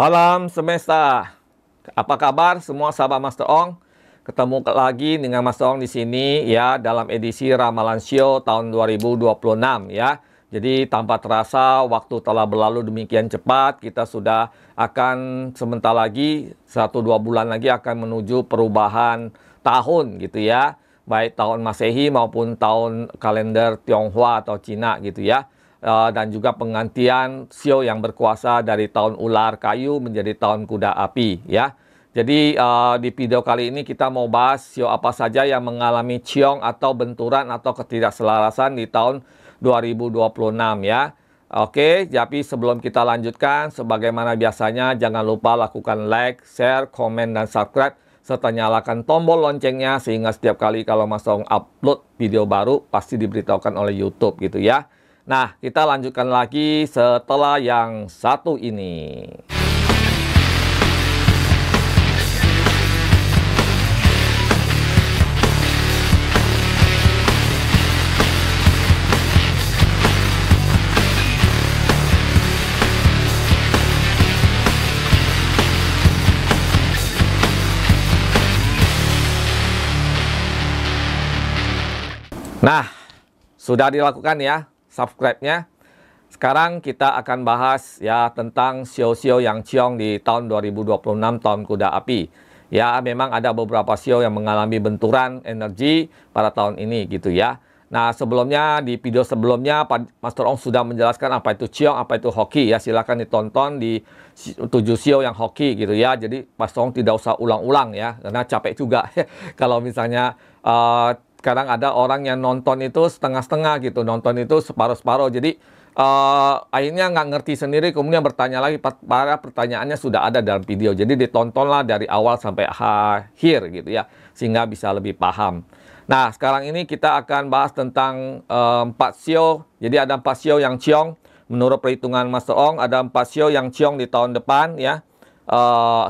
Salam semesta. Apa kabar semua sahabat Master Ong? Ketemu lagi dengan Master Ong di sini ya dalam edisi Ramalan Shio tahun 2026 ya. Jadi tanpa terasa waktu telah berlalu demikian cepat, kita sudah akan sebentar lagi 1-2 bulan lagi akan menuju perubahan tahun gitu ya. Baik tahun Masehi maupun tahun kalender Tionghoa atau Cina gitu ya. Dan juga penggantian Shio yang berkuasa dari tahun ular kayu menjadi tahun kuda api ya. Jadi di video kali ini kita mau bahas Shio apa saja yang mengalami ciong atau benturan atau ketidakselarasan di tahun 2026 ya. Oke, tapi sebelum kita lanjutkan, sebagaimana biasanya jangan lupa lakukan like, share, komen, dan subscribe serta nyalakan tombol loncengnya sehingga setiap kali kalau Mas Ong upload video baru pasti diberitahukan oleh YouTube gitu ya. Nah, kita lanjutkan lagi setelah yang satu ini. Nah, sudah dilakukan ya subscribe-nya. Sekarang kita akan bahas ya tentang Shio-Shio yang ciong di tahun 2026 tahun kuda api. Ya, memang ada beberapa Shio yang mengalami benturan energi pada tahun ini gitu ya. Nah, sebelumnya di video sebelumnya Master Ong sudah menjelaskan apa itu ciong, apa itu hoki ya. Silakan ditonton di 7 Shio yang hoki gitu ya. Jadi Master Ong tidak usah ulang-ulang ya, karena capek juga kalau misalnya kadang ada orang yang nonton itu setengah-setengah gitu, nonton itu separuh-separuh. Jadi akhirnya nggak ngerti sendiri, kemudian bertanya lagi, para pertanyaannya sudah ada dalam video. Jadi ditontonlah dari awal sampai akhir gitu ya, sehingga bisa lebih paham. Nah, sekarang ini kita akan bahas tentang 4 Shio. Jadi ada 4 Shio yang ciong. Menurut perhitungan Master Ong, ada 4 Shio yang ciong di tahun depan ya.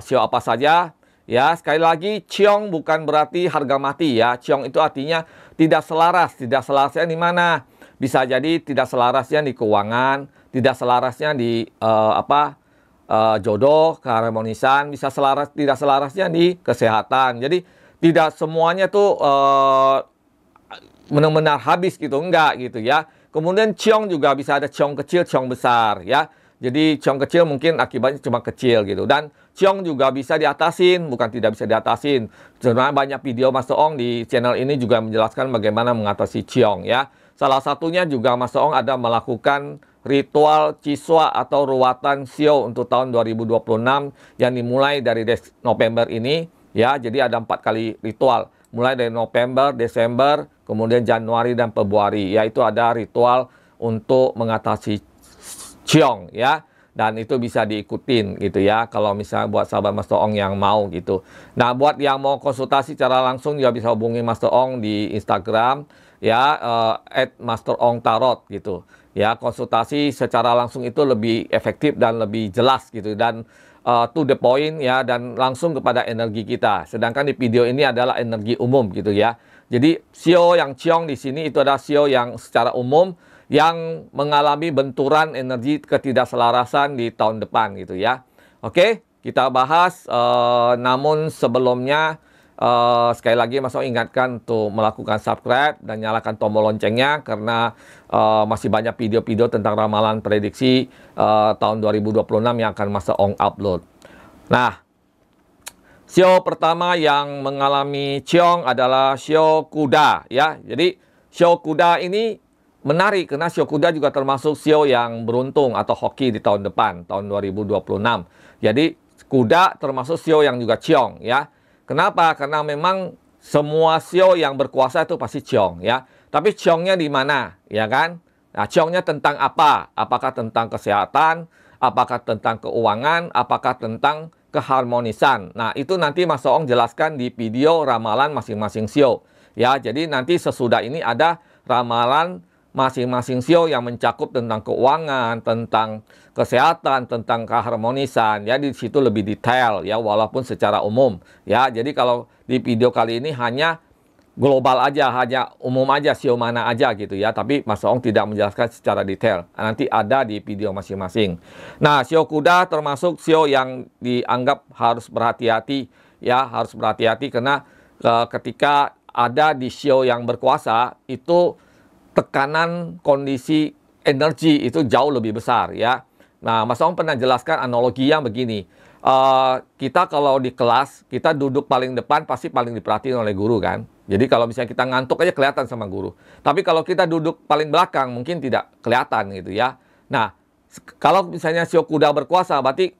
Shio apa saja? Ya, sekali lagi, ciong bukan berarti harga mati ya. Ciong itu artinya tidak selaras. Tidak selarasnya di mana? Bisa jadi tidak selarasnya di keuangan, tidak selarasnya di jodoh, keharmonisan, bisa tidak selarasnya di kesehatan. Jadi tidak semuanya tuh benar-benar habis gitu, enggak gitu ya. Kemudian ciong juga bisa ada ciong kecil, ciong besar ya. Jadi ciong kecil mungkin akibatnya cuma kecil gitu. Dan ciong juga bisa diatasin, bukan tidak bisa diatasin. Sebenarnya banyak video Master Ong di channel ini juga menjelaskan bagaimana mengatasi ciong ya. Salah satunya juga Master Ong ada melakukan ritual ciswa atau ruwatan Shio untuk tahun 2026 yang dimulai dari November ini ya. Jadi ada 4 kali ritual. Mulai dari November, Desember, kemudian Januari dan Februari. Yaitu ada ritual untuk mengatasi ciong ya, dan itu bisa diikutin gitu ya kalau misalnya buat sahabat Master Ong yang mau gitu. Nah, buat yang mau konsultasi secara langsung juga bisa hubungi Master Ong di Instagram ya, @masterongtarot gitu ya. Konsultasi secara langsung itu lebih efektif dan lebih jelas gitu, dan to the point ya, dan langsung kepada energi kita. Sedangkan di video ini adalah energi umum gitu ya. Jadi Shio yang ciong di sini itu adalah Shio yang secara umum yang mengalami benturan energi ketidakselarasan di tahun depan gitu ya. Oke, kita bahas. Namun sebelumnya sekali lagi Mas Ong ingatkan untuk melakukan subscribe dan nyalakan tombol loncengnya, karena masih banyak video-video tentang ramalan prediksi tahun 2026 yang akan Mas Ong upload. Nah, Shio pertama yang mengalami ciong adalah Shio kuda ya. Jadi Shio kuda ini menarik karena Shio kuda juga termasuk Shio yang beruntung atau hoki di tahun depan, tahun 2026. Jadi kuda termasuk Shio yang juga ciong ya. Kenapa? Karena memang semua Shio yang berkuasa itu pasti ciong ya. Tapi ciongnya di mana ya kan? Nah, ciongnya tentang apa? Apakah tentang kesehatan? Apakah tentang keuangan? Apakah tentang keharmonisan? Nah, itu nanti Mas Ong jelaskan di video ramalan masing-masing Shio ya. Jadi nanti sesudah ini ada ramalan masing-masing Shio yang mencakup tentang keuangan, tentang kesehatan, tentang keharmonisan ya. Di situ lebih detail ya, walaupun secara umum ya. Jadi kalau di video kali ini hanya global aja, hanya umum aja, sio mana aja gitu ya. Tapi Mas Ong tidak menjelaskan secara detail. Nanti ada di video masing-masing. Nah, sio kuda termasuk sio yang dianggap harus berhati-hati ya, harus berhati-hati karena ketika ada di sio yang berkuasa itu tekanan kondisi energi itu jauh lebih besar ya. Nah, Mas Ong pernah jelaskan analogi yang begini. Kita kalau di kelas, kita duduk paling depan pasti paling diperhatiin oleh guru kan. Jadi kalau misalnya kita ngantuk aja kelihatan sama guru. Tapi kalau kita duduk paling belakang mungkin tidak kelihatan gitu ya. Nah, kalau misalnya sio kuda berkuasa berarti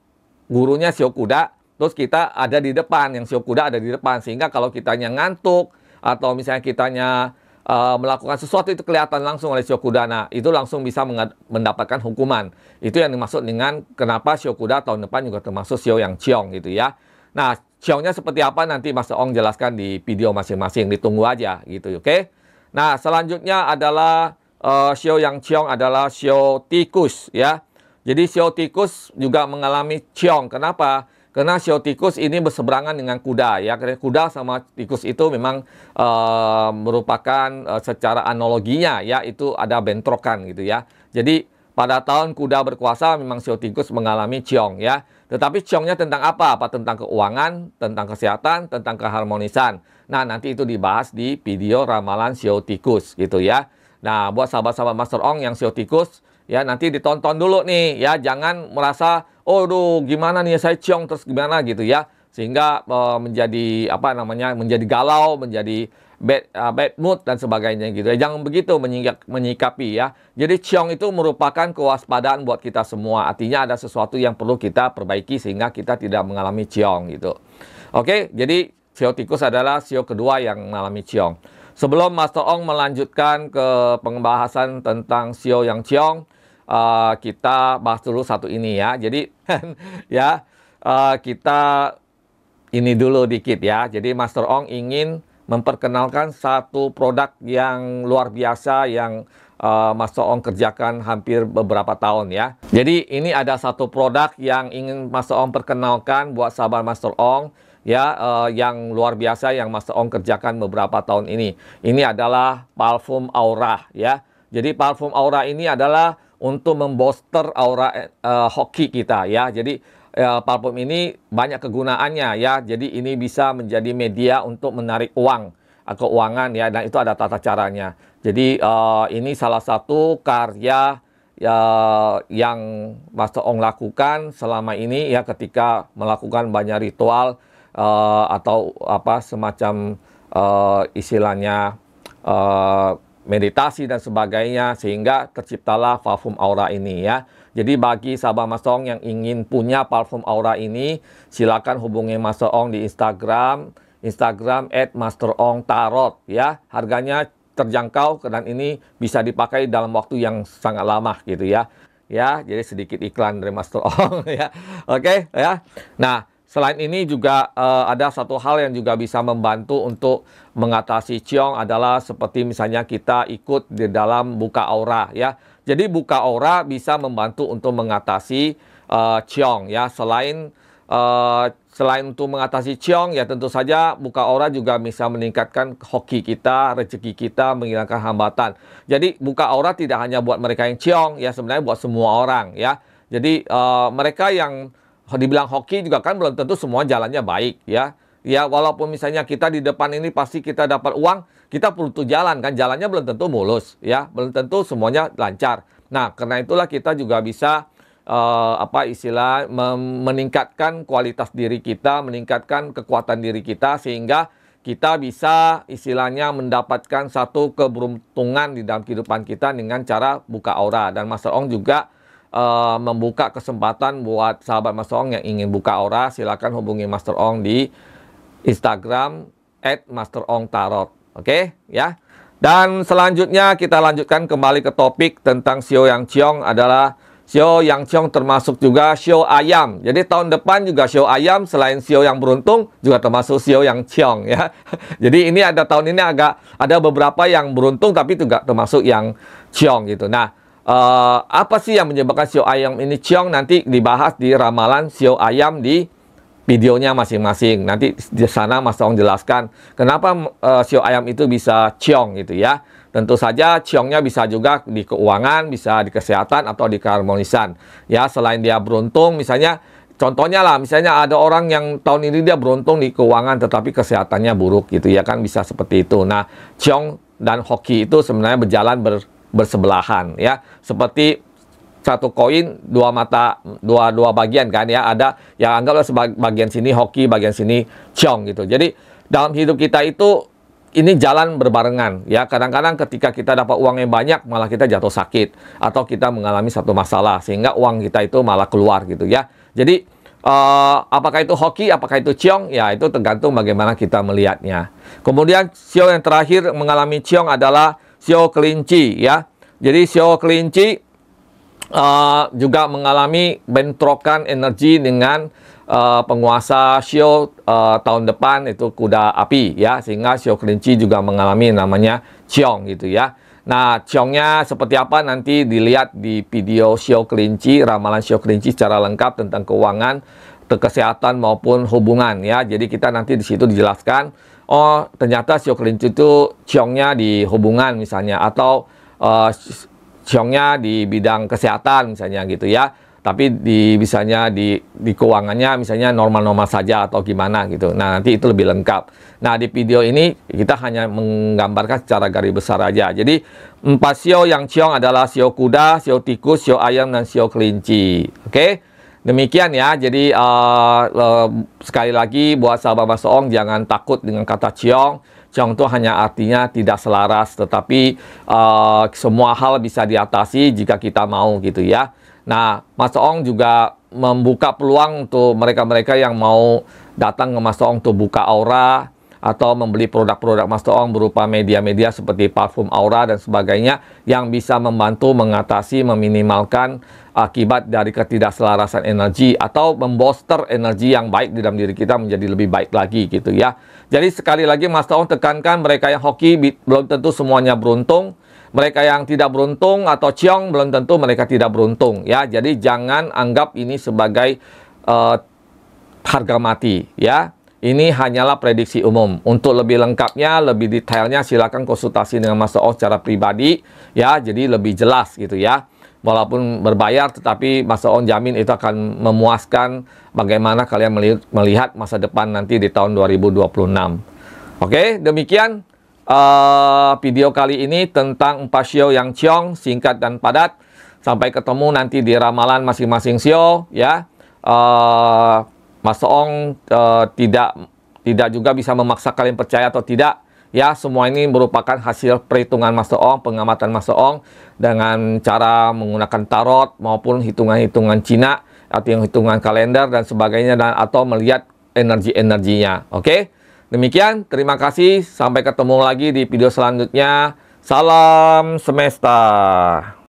gurunya sio kuda, terus kita ada di depan, yang sio kuda ada di depan. Sehingga kalau kitanya ngantuk atau misalnya kitanya melakukan sesuatu itu kelihatan langsung oleh sio kuda. Nah, itu langsung bisa mendapatkan hukuman. Itu yang dimaksud dengan kenapa sio kuda tahun depan juga termasuk sio yang ciong gitu ya. Nah, ciongnya seperti apa nanti Mas Ong jelaskan di video masing-masing. Ditunggu aja gitu, oke? Nah, selanjutnya adalah sio yang ciong adalah sio tikus ya. Jadi sio tikus juga mengalami ciong. Kenapa? Karena sio tikus ini berseberangan dengan kuda ya. Kuda sama tikus itu memang merupakan secara analoginya ya, itu ada bentrokan gitu ya. Jadi pada tahun kuda berkuasa memang sio tikus mengalami ciong ya. Tetapi ciongnya tentang apa? Apa tentang keuangan, tentang kesehatan, tentang keharmonisan. Nah, nanti itu dibahas di video ramalan sio tikus gitu ya. Nah, buat sahabat-sahabat Master Ong yang sio tikus ya, nanti ditonton dulu nih ya. Jangan merasa, oh duh, gimana nih saya ciong terus gimana gitu ya. Sehingga menjadi apa namanya? Menjadi galau, menjadi bad mood dan sebagainya gitu ya. Jangan begitu menyikapi ya. Jadi ciong itu merupakan kewaspadaan buat kita semua. Artinya ada sesuatu yang perlu kita perbaiki sehingga kita tidak mengalami ciong gitu. Oke, jadi sio tikus adalah sio kedua yang mengalami ciong. Sebelum Master Ong melanjutkan ke pembahasan tentang sio yang ciong, kita bahas dulu satu ini ya. Jadi ya kita ini dulu dikit ya. Jadi Master Ong ingin memperkenalkan satu produk yang luar biasa yang Master Ong kerjakan hampir beberapa tahun ya. Jadi ini ada satu produk yang ingin Master Ong perkenalkan buat sahabat Master Ong ya, yang luar biasa yang Master Ong kerjakan beberapa tahun ini. Ini adalah parfum aura ya. Jadi parfum aura ini adalah untuk membooster aura hoki kita ya. Jadi parfum ini banyak kegunaannya ya. Jadi ini bisa menjadi media untuk menarik uang, keuangan ya. Dan itu ada tata caranya. Jadi ini salah satu karya yang Master Ong lakukan selama ini ya, ketika melakukan banyak ritual atau apa semacam istilahnya meditasi dan sebagainya, sehingga terciptalah parfum aura ini ya. Jadi bagi sahabat Master Ong yang ingin punya parfum aura ini, silakan hubungi Master Ong di Instagram @masterongtarot ya. Harganya terjangkau dan ini bisa dipakai dalam waktu yang sangat lama gitu ya. Ya, jadi sedikit iklan dari Master Ong ya. Oke ya. Nah, selain ini juga ada satu hal yang juga bisa membantu untuk mengatasi ciong adalah seperti misalnya kita ikut di dalam buka aura ya. Jadi buka aura bisa membantu untuk mengatasi ciong ya. Selain untuk mengatasi ciong ya, tentu saja buka aura juga bisa meningkatkan hoki kita, rezeki kita, menghilangkan hambatan. Jadi buka aura tidak hanya buat mereka yang ciong ya, sebenarnya buat semua orang ya. Jadi mereka yang dibilang hoki juga kan belum tentu semua jalannya baik ya. Ya, walaupun misalnya kita di depan ini pasti kita dapat uang, kita perlu jalan kan, jalannya belum tentu mulus ya, belum tentu semuanya lancar. Nah, karena itulah kita juga bisa meningkatkan kualitas diri kita, meningkatkan kekuatan diri kita, sehingga kita bisa istilahnya mendapatkan satu keberuntungan di dalam kehidupan kita dengan cara buka aura. Dan Master Ong juga membuka kesempatan buat sahabat Master Ong yang ingin buka aura, silakan hubungi Master Ong di Instagram @masterongtarot. Oke ya. Dan selanjutnya kita lanjutkan kembali ke topik tentang sio yang ciong adalah sio yang ciong termasuk juga sio ayam. Jadi tahun depan juga sio ayam selain sio yang beruntung juga termasuk sio yang ciong ya. Jadi ini tahun ini ada beberapa yang beruntung tapi juga termasuk yang ciong gitu. Nah, apa sih yang menyebabkan sio ayam ini ciong, nanti dibahas di ramalan sio ayam di videonya masing-masing. Nanti di sana Mas Ong jelaskan kenapa sio ayam itu bisa ciong gitu ya. Tentu saja ciongnya bisa juga di keuangan, bisa di kesehatan atau di keharmonisan. Ya, selain dia beruntung, misalnya contohnya lah, misalnya ada orang yang tahun ini dia beruntung di keuangan tetapi kesehatannya buruk gitu ya kan, bisa seperti itu. Nah, ciong dan hoki itu sebenarnya berjalan bersebelahan ya. Seperti satu koin dua mata, dua bagian kan ya, ada yang anggaplah bagian sini hoki, bagian sini ciong gitu. Jadi dalam hidup kita itu ini jalan berbarengan ya. Kadang-kadang ketika kita dapat uang yang banyak malah kita jatuh sakit atau kita mengalami satu masalah sehingga uang kita itu malah keluar gitu ya. Jadi apakah itu hoki, apakah itu ciong, ya itu tergantung bagaimana kita melihatnya. Kemudian sio yang terakhir mengalami ciong adalah sio kelinci ya. Jadi sio kelinci juga mengalami bentrokan energi dengan penguasa sio tahun depan, itu kuda api ya, sehingga sio kelinci juga mengalami namanya ciong gitu ya. Nah, ciongnya seperti apa nanti dilihat di video sio kelinci, ramalan sio kelinci secara lengkap tentang keuangan, kesehatan maupun hubungan ya. Jadi kita nanti di situ dijelaskan, oh ternyata sio kelinci itu ciongnya di hubungan misalnya, atau ciongnya di bidang kesehatan misalnya gitu ya. Tapi misalnya di keuangannya misalnya normal-normal saja atau gimana gitu. Nah, nanti itu lebih lengkap. Nah, di video ini kita hanya menggambarkan secara garis besar aja. Jadi 4 sio yang ciong adalah sio kuda, sio tikus, sio ayam, dan sio kelinci. Oke, demikian ya. Jadi sekali lagi buat sahabat Mas Ong, jangan takut dengan kata ciong. Ciong itu hanya artinya tidak selaras, tetapi semua hal bisa diatasi jika kita mau gitu ya. Nah, Mas Ong juga membuka peluang untuk mereka-mereka yang mau datang ke Mas Ong untuk buka aura atau membeli produk-produk Mas Ong berupa media-media seperti parfum aura dan sebagainya yang bisa membantu mengatasi, meminimalkan akibat dari ketidakselarasan energi atau membolster energi yang baik di dalam diri kita menjadi lebih baik lagi gitu ya. Jadi sekali lagi Mas Ong tekankan, mereka yang hoki belum tentu semuanya beruntung. Mereka yang tidak beruntung atau ciong belum tentu mereka tidak beruntung ya. Jadi jangan anggap ini sebagai harga mati ya. Ini hanyalah prediksi umum. Untuk lebih lengkapnya, lebih detailnya silakan konsultasi dengan Mas Ong secara pribadi ya. Jadi lebih jelas gitu ya. Walaupun berbayar, tetapi Mas Ong jamin itu akan memuaskan bagaimana kalian melihat masa depan nanti di tahun 2026. Oke, demikian video kali ini tentang 4 sio yang ciong, singkat dan padat. Sampai ketemu nanti di ramalan masing-masing sio ya. Mas Ong tidak juga bisa memaksa kalian percaya atau tidak ya. Semua ini merupakan hasil perhitungan Mas Ong, pengamatan Mas Ong dengan cara menggunakan tarot maupun hitungan-hitungan Cina atau hitungan kalender dan sebagainya, dan atau melihat energi-energinya. Oke? Demikian, terima kasih. Sampai ketemu lagi di video selanjutnya. Salam semesta.